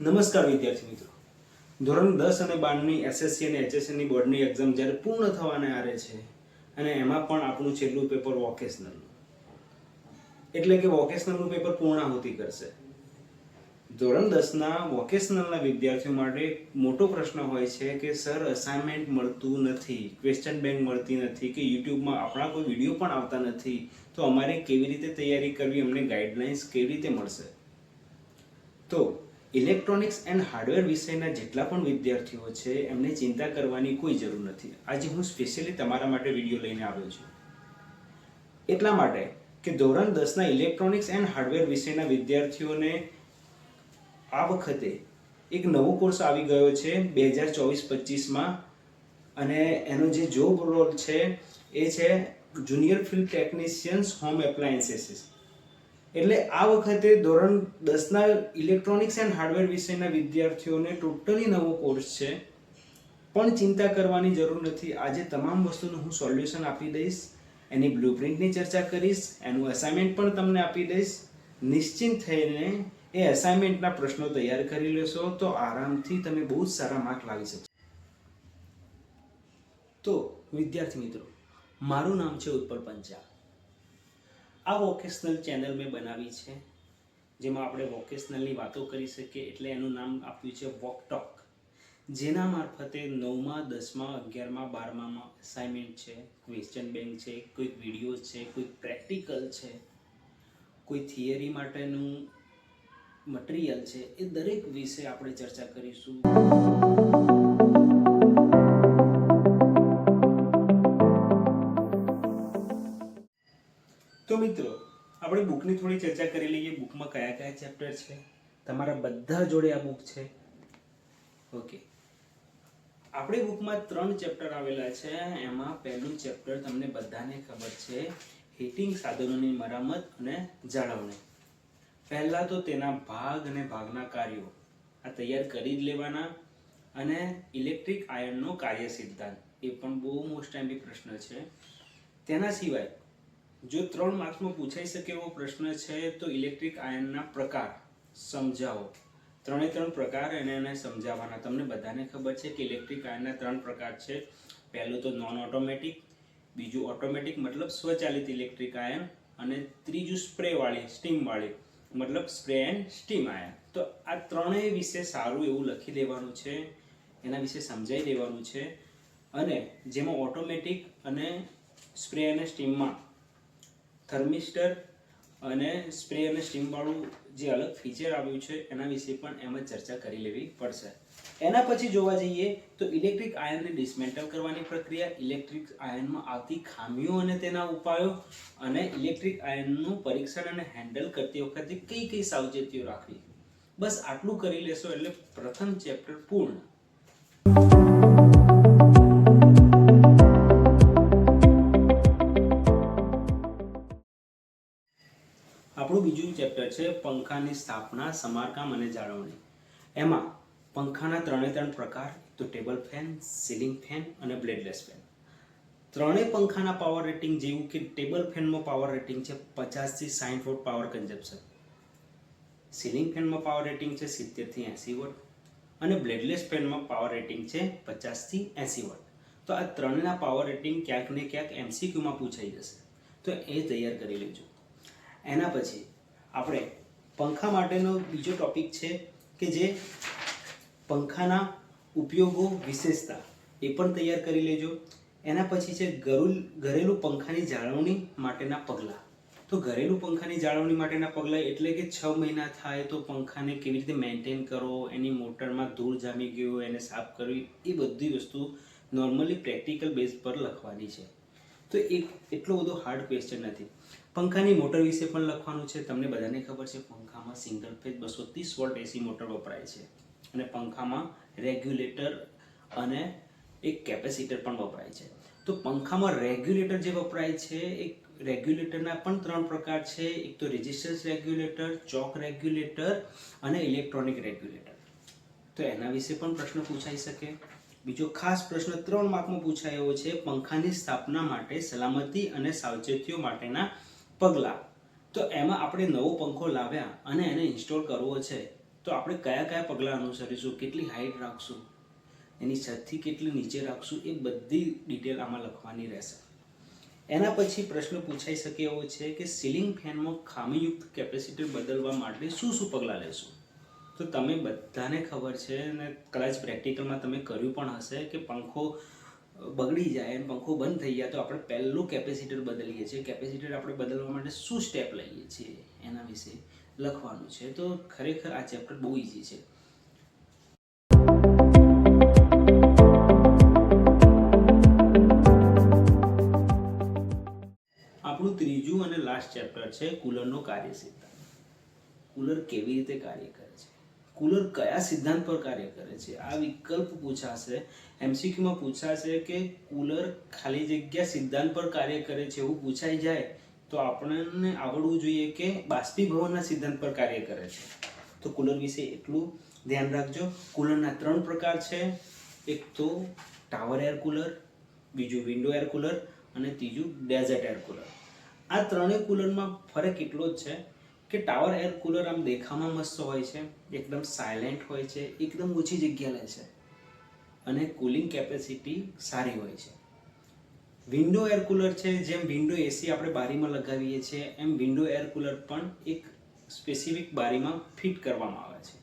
નમસ્કાર વિદ્યાર્થી મિત્રો, ધોરણ 10 અને 12ની એસએસસી અને એચએસસી બોર્ડની એક્ઝામ જ્યારે પૂર્ણ થવાને આરે છે અને એમાં પણ આપણું છેલ્લું પેપર વોકેશનલ, એટલે કે વોકેશનલનું પેપર પૂર્ણાહુતિ કરશે. ધોરણ 10ના વોકેશનલના વિદ્યાર્થીઓ માટે મોટો પ્રશ્ન હોય છે કે સર અસાઇનમેન્ટ મળતું નથી, ક્વેશ્ચન બેંક મળતી નથી કે યુટ્યુબમાં આપણા કોઈ વિડીયો પણ આવતા નથી, તો અમારે કેવી રીતે તૈયારી કરવી, અમને ગાઈડલાઇન્સ કેવી રીતે મળશે? તો ઇલેક્ટ્રોનિક્સ એન્ડ હાર્ડવેર વિષયના જેટલા પણ વિદ્યાર્થીઓ છે એમને ચિંતા કરવાની કોઈ જરૂર નથી. આજે હું સ્પેશિયલી તમારા માટે વિડીયો લઈને આવ્યો છું, એટલા માટે કે ધોરણ 10ના ઇલેક્ટ્રોનિક્સ એન્ડ હાર્ડવેર વિષયના વિદ્યાર્થીઓને આ વખતે એક નવો કોર્સ આવી ગયો છે 2024-25માં, અને એનો જે જોબ રોલ છે એ છે junior field technicians home appliances. એટલે આ વખતે ધોરણ 10ના ઇલેક્ટ્રોનિક્સ એન્ડ હાર્ડવેર વિષયના વિદ્યાર્થીઓને ટોટલી નવો કોર્સ છે, પણ ચિંતા કરવાની જરૂર નથી. આજે તમામ વસ્તુનું હું સોલ્યુશન આપી દઈશ, એની બ્લુપ્રિન્ટની ચર્ચા કરીશ, એનું અસાઇનમેન્ટ પણ તમને આપી દઈશ. નિશ્ચિંત થઈને એ અસાઇનમેન્ટના પ્રશ્નો તૈયાર કરી લેશો તો આરામથી તમે બહુ જ સારા માર્ક લાવી શકશો. તો વિદ્યાર્થી મિત્રો, મારું નામ છે ઉત્પલ પંચાલ. આ વોકેશનલ ચેનલ મેં બનાવી છે જેમાં આપણે વોકેશનલની વાતો કરી શકીએ, એટલે એનું નામ આપ્યું છે વોક ટોક, જેના મારફતે 9મા 10મા 11મા 12મામાં અસાઇનમેન્ટ છે, ક્વેશ્ચન બેંક છે, કોઈક વિડીયો છે, કોઈક પ્રેક્ટિકલ છે, કોઈ થિયરી માટેનું મટીરિયલ છે, એ દરેક વિશે આપણે ચર્ચા કરીશું. તો મિત્રો, આપણે બુકની થોડી ચર્ચા કરી લઈએ. બુકમાં કયા કયા ચેપ્ટર છે? તમારા બધા જોડે આ બુક છે. ઓકે, આપણે બુકમાં 3 ચેપ્ટર આવેલા છે. એમાં પહેલું ચેપ્ટર તમને બધાને ખબર છે, હીટિંગ સાધનોની મરામત અને જાળવણી. પહેલા તો તેના ભાગ અને ભાગના કાર્યો આ તૈયાર કરી જ લેવાના, અને ઇલેક્ટ્રિક આયનનો કાર્ય સિદ્ધાંત, એ પણ બહુ મોસ્ટ ટાઈમલી પ્રશ્ન છે. તેના સિવાય જો 3 માર્ક્સમાં પૂછાઈ શકે એવો પ્રશ્ન છે તો ઇલેક્ટ્રિક આયનના પ્રકાર સમજાવો. 3 પ્રકાર એને સમજાવવાના. તમને બધાને ખબર છે કે ઇલેક્ટ્રિક આયનના 3 પ્રકાર છે. પહેલું તો નોન ઓટોમેટિક, બીજું ઓટોમેટિક મતલબ સ્વચાલિત ઇલેક્ટ્રિક આયન, અને ત્રીજું સ્પ્રે વાળી, સ્ટીમ વાળી મતલબ સ્પ્રે એન્ડ સ્ટીમ આયન. તો આ ત્રણેય વિશે સારું એવું લખી દેવાનું છે, એના વિશે સમજાવી દેવાનું છે. અને જેમાં ઓટોમેટિક અને સ્પ્રે અને સ્ટીમમાં થર્મિસ્ટર અને સ્પ્રે અને સ્ટીમ વાળું જે અલગ ફીચર આવ્યું છે એના વિશે પણ એમ જ ચર્ચા કરી લેવી પડશે. એના પછી જોવા જઈએ તો ઇલેક્ટ્રિક આયનને ડિસમેન્ટલ કરવાની પ્રક્રિયા, ઇલેક્ટ્રિક આયનમાં આવતી ખામીઓ અને તેના ઉપાયો, અને ઇલેક્ટ્રિક આયનનું પરીક્ષણ અને હેન્ડલ કરતી વખતે કઈ કઈ સાવચેતીઓ રાખવી. બસ આટલું કરી લેશો એટલે પ્રથમ ચેપ્ટર પૂર્ણ. આપણું બીજું ચેપ્ટર છે પંખાની સ્થાપના, સમારકામ અને જાળવણી. એમાં પંખાના 3 પ્રકાર, તો ટેબલ ફેન, સીલિંગ ફેન અને બ્લેડલેસ ફેન. ત્રણેય પંખાના પાવર રેટિંગ, જેવું કે ટેબલ ફેનમાં પાવર રેટિંગ છે 50 થી 60 વોટ પાવર કન્ઝમ્પશન, સીલિંગ ફેનમાં પાવર રેટિંગ છે 70 થી 80 વોટ, અને બ્લેડલેસ ફેનમાં પાવર રેટિંગ છે 50 થી 80 વોટ. તો આ ત્રણેયના પાવર રેટિંગ ક્યાંક ને ક્યાંક MCQમાં પૂછાઈ જશે, તો એ તૈયાર કરી લેજો. એના પછી આપણે પંખા માટેનો બીજો ટોપિક છે કે જે પંખાના ઉપયોગો, વિશેષતા, એ પણ તૈયાર કરી લેજો. એના પછી છે ઘરેલું પંખાની જાળવણી માટેના પગલાં. તો ઘરેલું પંખાની જાળવણી માટેના પગલાં એટલે કે 6 મહિના થાય તો પંખાને કેવી રીતે મેન્ટેન કરો, એની મોટરમાં ધૂળ જામી ગયો એને સાફ કરવી, એ બધી વસ્તુ નોર્મલી પ્રેક્ટિકલ બેઝ પર લખવાની છે. તો એટલો બધો હાર્ડ ક્વેશ્ચન નથી. પંખાની મોટર વિશે પણ લખવાનું છે. તમને બધાને ખબર છે પંખામાં single phase 230 volt AC motor વપરાય છે, અને પંખામાં રેગ્યુલેટર અને એક કેપેસિટર પણ વપરાય છે. તો પંખામાં રેગ્યુલેટર જે વપરાય છે, એક રેગ્યુલેટરના પણ 3 પ્રકાર છે. એક તો રેઝિસ્ટન્સ રેગ્યુલેટર, ચોક રેગ્યુલેટર અને ઇલેક્ટ્રોનિક રેગ્યુલેટર. તો એના વિશે પણ પ્રશ્ન પૂછાઈ શકે. બીજો ખાસ પ્રશ્ન 3 માર્કમાં પૂછાયો છે, પંખાની સ્થાપના માટે સલામતી અને સાવચેતીઓ માટેના પગલાં. તો એમાં આપણે નવો પંખો લાવ્યા અને એને ઇન્સ્ટોલ કરવો છે, તો આપણે કયા કયા પગલાં અનુસરીશું, કેટલી હાઈટ રાખશું, એની છતથી કેટલી નીચે રાખશું, એ બધી ડિટેલ આમાં લખવાની રહેશે. એના પછી પ્રશ્ન પૂછાઈ શકે એવો છે કે સીલિંગ ફેનમાં ખામીયુક્ત કેપેસિટર બદલવા માટે શું શું પગલાં લેશું. તો તમે બધાને ખબર છે અને કદાચ પ્રેક્ટિકલમાં તમે કર્યું પણ હશે કે પંખો બગડી જાય અને પંખો બંધ થઈ જાય તો આપણે પહેલું કેપેસિટર બદલીએ છીએ. કેપેસિટર આપણે બદલવા માટે શું સ્ટેપ લઈએ છીએ એના વિશે લખવાનું છે. તો ખરેખર આ ચેપ્ટર બહુ ઇઝી છે. આપણું ત્રીજું અને લાસ્ટ ચેપ્ટર છે કુલરનો કાર્ય સિદ્ધાંત. કુલર કેવી રીતે કાર્ય કરે છે, કુલર કયા સિદ્ધાંત પર કાર્ય કરે છે, આ વિકલ્પ પૂછાશે. એમસીક્યુમાં પૂછાશે કે કુલર ખાલી જગ્યા સિદ્ધાંત પર કાર્ય કરે છે એવું પૂછાઈ જાય તો આપણને આવડવું જોઈએ કે બાષ્પીભવનના સિદ્ધાંત પર કાર્ય કરે છે. તો કુલર વિશે એટલું ધ્યાન રાખજો. કુલરના 3 પ્રકાર છે. એક તો ટાવર એર કુલર, બીજું વિન્ડો એર કુલર અને ત્રીજું ડેઝર્ટ એર કુલર. આ ત્રણેય કુલરમાં ફરક એટલો જ છે કે ટાવર એર કુલર આમ દેખાવામાં મસ્ત હોય છે, એકદમ સાયલેન્ટ હોય છે, એકદમ ઓછી જગ્યા લે છે અને કુલિંગ કેપેસિટી સારી હોય છે. વિન્ડો એર કુલર છે, જેમ વિન્ડો એસી આપણે બારીમાં લગાવીએ છીએ એમ વિન્ડો એર કુલર પણ એક સ્પેસિફિક બારીમાં ફિટ કરવામાં આવે છે.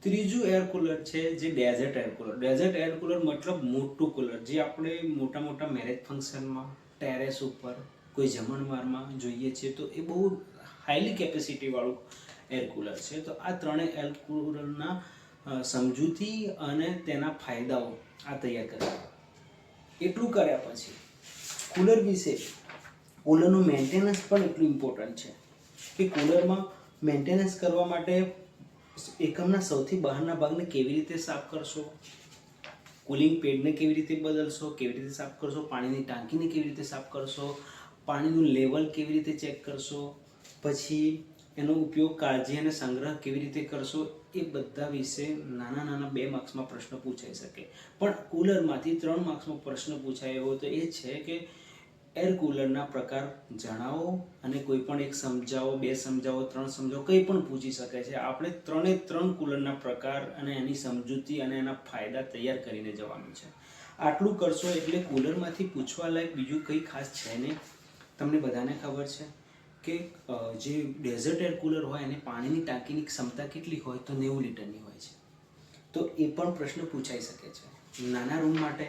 ત્રીજું એર કુલર છે જે desert air cooler. Desert air cooler મતલબ મોટું કુલર, જે આપણે મોટા મોટા મેરેજ ફંક્શનમાં, ટેરેસ ઉપર, કોઈ જમણવારમાં જોઈએ છીએ તો એ બહુ હાઈલી કેપેસિટી વાળું એર કુલર છે. તો આ ત્રણેય એર કુલરના સમજૂતી અને તેના ફાયદાઓ આ તૈયાર કર્યા. એટલું કર્યા પછી કુલર વિશે, કુલરનું મેન્ટેનન્સ પણ એટલું ઇમ્પોર્ટન્ટ છે કે કુલરમાં મેન્ટેનન્સ કરવા માટે એકમના સૌથી બહારના ભાગને કેવી રીતે સાફ કરશો, કુલિંગ પેડને કેવી રીતે બદલશો, કેવી રીતે સાફ કરશો, પાણીની ટાંકીને કેવી રીતે સાફ કરશો, પાણીનું લેવલ કેવી રીતે ચેક કરશો, પછી એનો ઉપયોગ, કાળજી અને સંગ્રહ કેવી રીતે કરશો, એ બધા વિશે નાના નાના 2 માર્ક્સમાં પ્રશ્ન પૂછાઈ શકે. પણ કુલરમાંથી 3 માર્ક્સમાં પ્રશ્ન પૂછાય એવો તો એ છે કે એર કુલરના પ્રકાર જણાવો અને કોઈ પણ એક સમજાવો, 2 સમજાવો, 3 સમજાવો, કંઈ પણ પૂછી શકે છે. આપણે 3 કુલરના પ્રકાર અને એની સમજૂતી અને એના ફાયદા તૈયાર કરીને જવાનું છે. આટલું કરશો એટલે કુલરમાંથી પૂછવા લાયક બીજું કંઈ ખાસ છે નહીં. તમને બધાને ખબર છે કે જે ડેઝર્ટ એર કુલર હોય એને પાણીની ટાંકીની ક્ષમતા કેટલી હોય તો 90 લીટરની હોય છે. તો એ પણ પ્રશ્ન પૂછાઈ શકે છે. નાના રૂમ માટે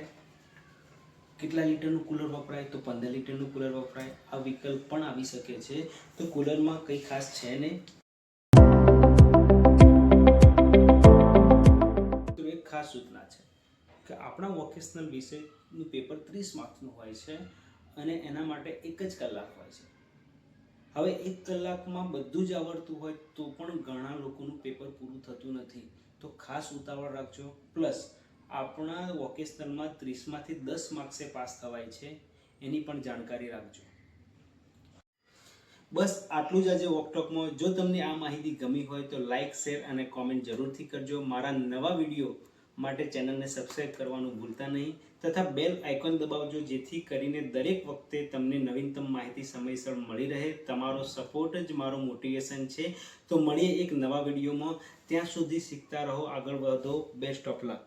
કેટલા લીટરનું કુલર વપરાય તો 15 લીટરનું કુલર વપરાય. આ વિકલ્પ પણ આવી શકે છે. તો કુલરમાં કંઈ ખાસ છે નહીં. તો એક ખાસ સૂચના છે કે આપણા વોકેશનલ વિષયનું પેપર 30 માર્ક્સનું હોય છે અને એના માટે 1 જ કલાક હોય છે. હવે 1 કલાકમાં બધું જ આવડતું હોય તો પણ ઘણા લોકોનું પેપર પૂરું થતું નથી. તો ખાસ ઉતાવળ રાખજો. પ્લસ આપણા વોકેશનલમાં 30માંથી 10 માર્ક્સે પાસ થવાય છે, એની પણ જાણકારી રાખજો. બસ આટલું જ આજે વોકટોકમાં. જો તમને આ માહિતી ગમી હોય તો લાઇક, શેર અને કોમેન્ટ જરૂરથી કરજો. મારા નવા વિડીયો માટે ચેનલને સબસ્ક્રાઈબ કરવાનું ભૂલતા નહીં તથા બેલ આઇકોન દબાવજો, જેથી કરીને દરેક વખતે તમને નવીનતમ માહિતી સમયસર મળી રહે. તમારો સપોર્ટ જ મારો મોટિવેશન છે. તો મળીએ એક નવા વિડીયોમાં. ત્યાં સુધી શીખતા રહો, આગળ વધો. Best of luck.